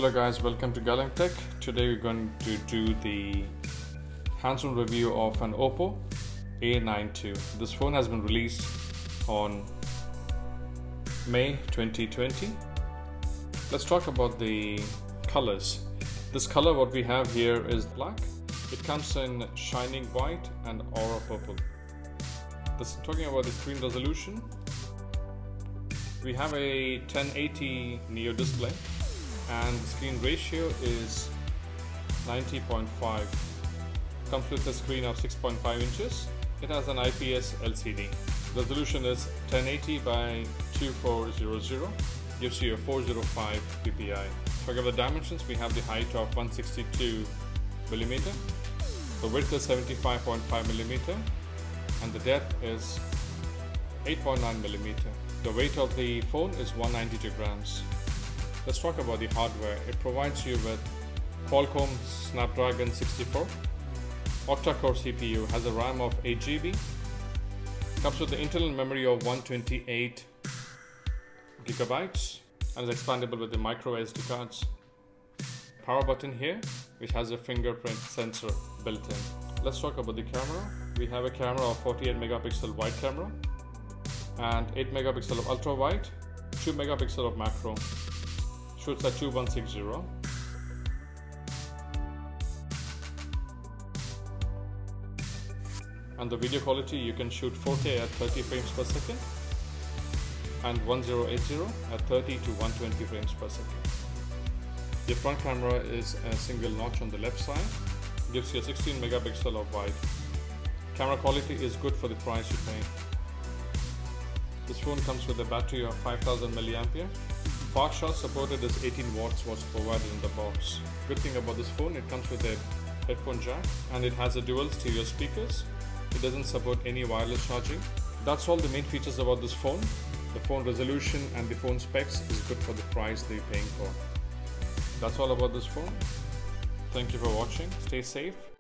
Hello guys, welcome to Galang Tech. Today we're going to do the hands-on review of an Oppo A92. This phone has been released on May 2020. Let's talk about the colors. This color what we have here is black. It comes in shining white and aura purple. Talking about the screen resolution, we have a 1080 Neo display and the screen ratio is 90.5. Comes with a screen of 6.5 inches. It has an IPS LCD. Resolution is 1080 by 2400. Gives you a 405 ppi. Talking about the dimensions, we have the height of 162 millimeter. The width is 75.5 millimeter, and the depth is 8.9 millimeter. The weight of the phone is 192 grams. Let's talk about the hardware. It provides you with Qualcomm Snapdragon 64 octa-core CPU, has a RAM of 8 GB, comes with the internal memory of 128 gigabytes, and is expandable with the micro SD cards. Power button here, which has a fingerprint sensor built in. Let's talk about the camera. We have a camera of 48 megapixel wide camera and 8 megapixel of ultra wide, 2 megapixel of macro. Shoots at 2160. And the video quality, you can shoot 4K at 30 frames per second and 1080 at 30 to 120 frames per second. The front camera is a single notch on the left side, gives you a 16 megapixel of wide. Camera quality is good for the price you pay. This phone comes with a battery of 5000 milliampere. Fast charge supported is 18 watts was provided in the box. Good thing about this phone, it comes with a headphone jack and it has a dual stereo speakers. It doesn't support any wireless charging. That's all the main features about this phone. The phone resolution and the phone specs is good for the price they're paying for. That's all about this phone. Thank you for watching. Stay safe